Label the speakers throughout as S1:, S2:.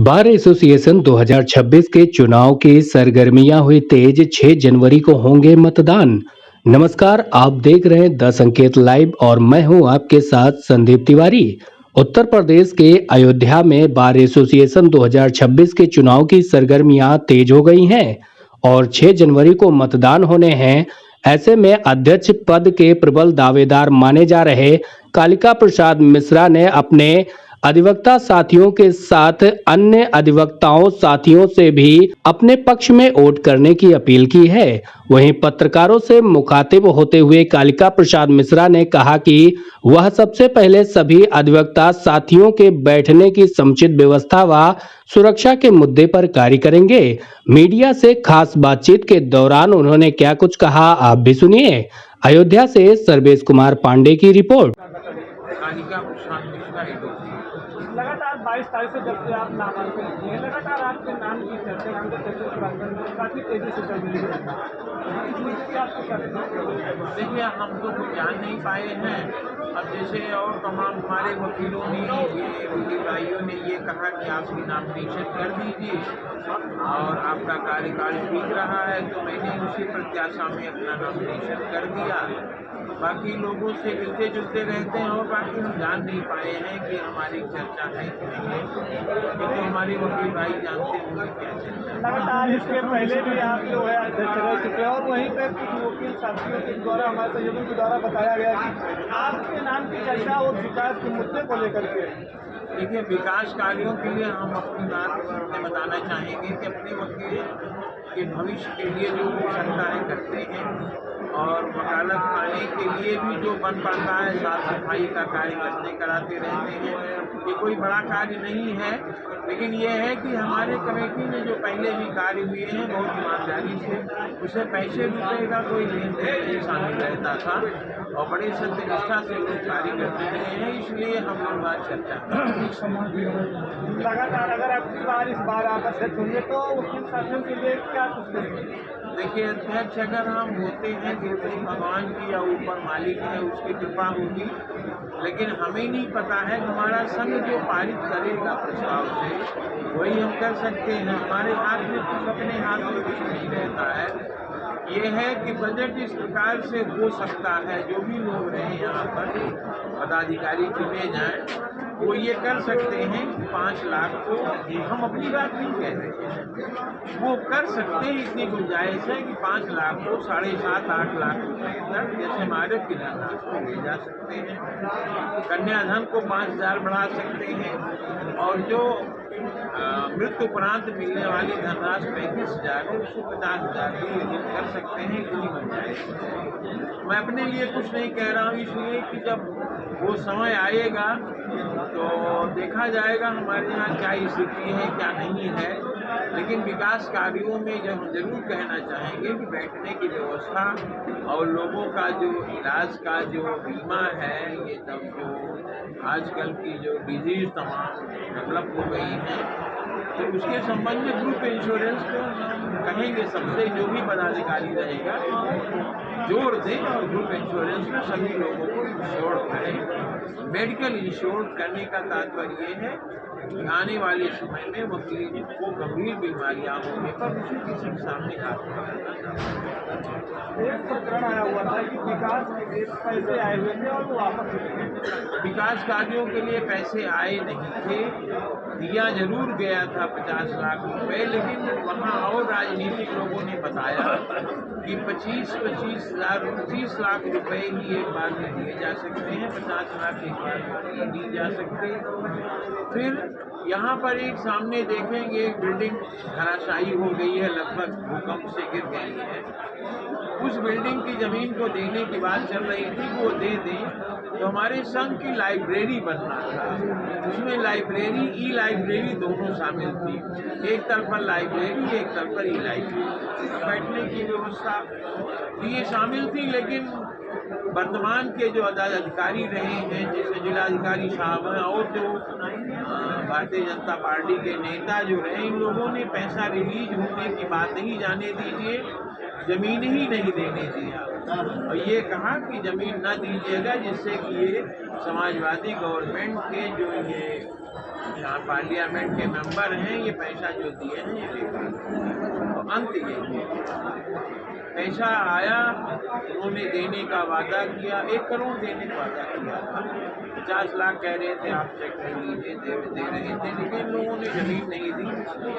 S1: Bar association 2026 के चुनाव की सरगर्मियां हुई तेज। 6 जनवरी को होंगे मतदान। नमस्कार, आप देख रहे हैं 10 संकेत लाइव और मैं हूं आपके साथ संदीप तिवारी। उत्तर प्रदेश के अयोध्या में बार एसोसिएशन 2026 के चुनाव की सरगर्मियां तेज हो गई हैं और 6 जनवरी को मतदान होने हैं। ऐसे में अध्यक्ष पद के प्रबल दावेदार माने जा रहे कालिका प्रसाद मिश्रा ने अपने अधिवक्ता साथियों के साथ अन्य अधिवक्ताओं साथियों से भी अपने पक्ष में वोट करने की अपील की है। वहीं पत्रकारों से मुखातिब होते हुए कालिका प्रसाद मिश्रा ने कहा कि वह सबसे पहले सभी अधिवक्ता साथियों के बैठने की समुचित व्यवस्था व सुरक्षा के मुद्दे पर कार्य करेंगे। मीडिया से खास बातचीत के दौरान उन्होंने क्या कुछ कहा, आप भी सुनिए। अयोध्या से सर्वेश कुमार पांडे की रिपोर्ट।
S2: कालिका प्रसाद मिश्रा
S3: लगातार 22 तारीख से जब से आप नामांकन किए हैं, लगातार आपके नाम की चर्चा काफी तेजी से चल रही है।
S2: देखिए, हम तो कुछ जान नहीं पाए हैं। अब जैसे और तमाम हमारे वकीलों ने वकील भाइयों ने ये कहा कि आपकी नामिनेशन कर दीजिए और आपका कार्यकाल ठीक रहा है, तो मैंने उसी प्रत्याशा में अपना नामिनेशन कर दिया। बाकी लोगों से मिलते जुलते रहते हैं और बाकी हम जान नहीं पाए हैं कि हमारी चर्चा है कि नहीं है, तो हमारे वकील भाई जानते होंगे क्या चर्चा है।
S3: लगातार इसके पहले भी आप जो है अध्यक्ष रह चुके हैं और वहीं पर कुछ वकील साथियों के द्वारा, हमारे सहयोगियों के द्वारा बताया गया कि आपके नाम की चर्चा और विकास के मुद्दे को लेकर के।
S2: देखिए, विकास कार्यों के लिए हम अपनी बात बताना चाहेंगे कि अपने वकील के भविष्य के लिए जो हो सकता है करते हैं और वकालत खाने के लिए भी जो बन पाता है, साफ सफाई का कार्य कराते रहते हैं। ये कोई बड़ा कार्य नहीं है, लेकिन ये है कि हमारे कमेटी में जो पहले भी कार्य हुए हैं बहुत ईमानदारी से, उसे पैसे रुपए का कोई लेन देन नहीं शामिल रहता था और बड़े सत्यनिष्ठा से लोग कार्य करते रहे हैं, इसलिए हम लोग बात चर्चा
S3: लगातार अगर आप इस बार आप अध्यक्ष होंगे तो वकील साथियों के लिए क्या कुछ करेंगे?
S2: देखिए, अध्यक्ष अगर हम होते हैं तो भगवान की या ऊपर मालिक है उसकी कृपा होगी, लेकिन हमें नहीं पता है। हमारा संघ जो पारित करेगा प्रस्ताव से वही हम कर सकते हैं। हमारे हाथ में कुछ, अपने हाथ में कुछ नहीं रहता है। ये है कि बजट इस प्रकार से हो सकता है, जो भी लोग रहे यहाँ पर पदाधिकारी चुने जाएं वो ये कर सकते हैं कि 5 लाख को, हम अपनी बात नहीं कह रहे हैं, वो कर सकते हैं। इतनी गुंजाइश है कि 5 लाख को 7.5-8 लाख रुपए तक, जैसे हमारे फिलहाल को ले जा सकते हैं। कन्याधन को 5,000 बढ़ा सकते हैं और जो मृत्यु उपरांत मिलने वाली धनराशि 35,000 है उसको 50,000 भी कर सकते हैं। इतनी गुंजाइश। मैं अपने लिए कुछ नहीं कह रहा हूँ, इसलिए कि जब वो समय आएगा तो देखा जाएगा हमारे यहाँ क्या स्थिति है क्या नहीं है। लेकिन विकास कार्यों में जब हम जरूर कहना चाहेंगे कि बैठने की व्यवस्था और लोगों का जो इलाज का जो बीमा है, ये सब जो आजकल की जो डिजीज तमाम डेवलप हो गई हैं, तो उसके संबंध में ग्रुप इंश्योरेंस को हम कहेंगे सबसे, जो भी पदाधिकारी रहेगा जोड़ दें और ग्रुप इंश्योरेंस में सभी लोगों को इंश्योर करें। मेडिकल इंश्योर करने का तात्पर्य ये है कि आने वाले समय में वकील को गंभीर बीमारियां होने पर उसे किसी के सामने हाथ उठाना चाहिए।
S3: एक प्रकरण आया हुआ था कि विकास के लिए पैसे आए हुए थे और वो वापस
S2: विकास कार्यों के लिए पैसे आए नहीं थे, दिया जरूर गया था 50 लाख रुपए, लेकिन वहाँ और राजनीतिक लोगों ने बताया कि 25 लाख रुपए ही एक बार में दिए जा सकते हैं, 50 लाख एक बार में नहीं दिए जा सकते। फिर यहाँ पर एक सामने देखेंगे एक बिल्डिंग धराशायी हो गई है, लगभग भूकंप से गिर गई है। उस बिल्डिंग की जमीन को देने की बात चल रही थी, वो दे दें तो हमारे संघ की लाइब्रेरी बनना था। उसमें लाइब्रेरी ई लाइब्रेरी दोनों शामिल थी, एक तरफ पर लाइब्रेरी एक तरफ पर ई लाइब्रेरी। बैठने की व्यवस्था ये शामिल थी, लेकिन वर्तमान के जो अधिकारी रहे हैं, जैसे जिलाधिकारी साहब हैं और जो भारतीय जनता पार्टी के नेता जो रहे, इन लोगों ने पैसा रिलीज होने की बात नहीं जाने दीजिए, जमीन ही नहीं देने दिया और ये कहा कि जमीन न दीजिएगा, जिससे कि ये समाजवादी गवर्नमेंट के जो ये जहाँ पार्लियामेंट के मेंबर हैं ये पैसा जो दिए हैं ये बेकार है। तो अंत ये है, पैसा आया, उन्होंने देने का वादा किया, 1 करोड़ देने का वादा किया था, 50 लाख कह रहे थे आप चेक कर लीजिए, दे रहे थे, लेकिन लोगों ने जमीन नहीं दी।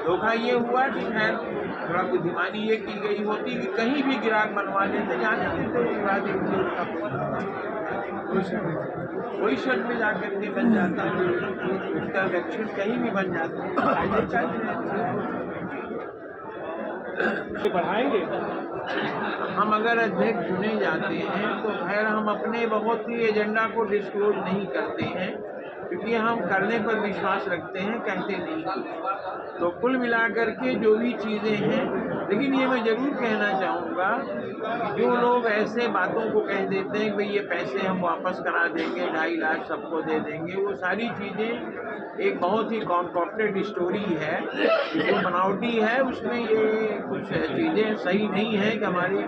S2: धोखा ये हुआ कि खैर थोड़ा बुद्धिमानी ये की गई होती कि कहीं भी गिराक बनवा लेते, जाने देते कोई शर्त में जाकर के बन जाता है, उत्तर दक्षिण कहीं भी बन जाता है।
S3: बढ़ाएंगे।
S2: हम अगर अध्यक्ष चुने जाते हैं तो खैर हम अपने बहुत ही एजेंडा को डिस्क्लोज नहीं करते हैं, क्योंकि हम करने पर विश्वास रखते हैं, कहते नहीं। तो कुल मिलाकर के जो भी चीज़ें हैं, लेकिन ये मैं ज़रूर कहना चाहूँगा कि जो लोग ऐसे बातों को कह देते हैं कि भाई ये पैसे हम वापस करा देंगे, 2.5 लाख सबको दे देंगे, वो सारी चीज़ें एक बहुत ही कॉन्कॉक्टेड स्टोरी है, जो बनावटी है। उसमें ये कुछ चीज़ें सही नहीं है कि हमारे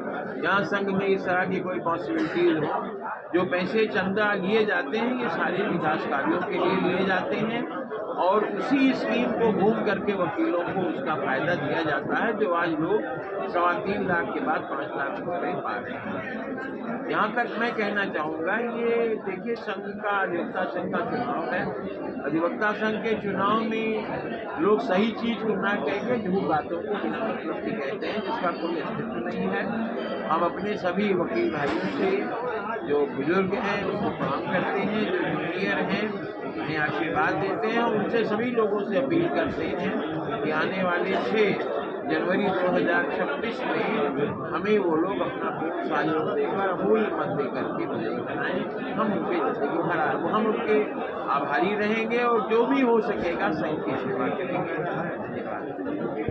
S2: यहाँ संघ में इस तरह की कोई पॉसिबिलिटीज़ हो। जो पैसे चंदा लिए जाते हैं ये सारे विकास कार्यों के लिए लिए जाते हैं और उसी स्कीम को घूम करके वकीलों को उसका फायदा दिया जाता है, जो आज लोग 3.25 लाख के बाद 5 लाख रुपये पा रहे हैं। यहाँ तक मैं कहना चाहूँगा, ये देखिए संघ का अधिवक्ता संघ का चुनाव है, अधिवक्ता संघ के चुनाव में लोग सही चीज़ को ना कह के झूठ बातों को बिना मतलब की कहते हैं, जिसका कोई अस्तित्व नहीं है। हम अपने सभी वकील भाइयों से जो बुजुर्ग हैं उसको प्रणाम करते हैं, जो जूनियर हैं उन्हें आशीर्वाद देते हैं और उनसे सभी लोगों से अपील करते हैं कि आने वाले 6 जनवरी 2026 में हमें वो लोग अपना पूर्ण सहयोग देकर अमूल्य मत देकर के विजयी बनाएं। हम उनके जिंदगी भर हम उनके आभारी रहेंगे और जो भी हो सकेगा संघ की सेवा करेंगे। धन्यवाद।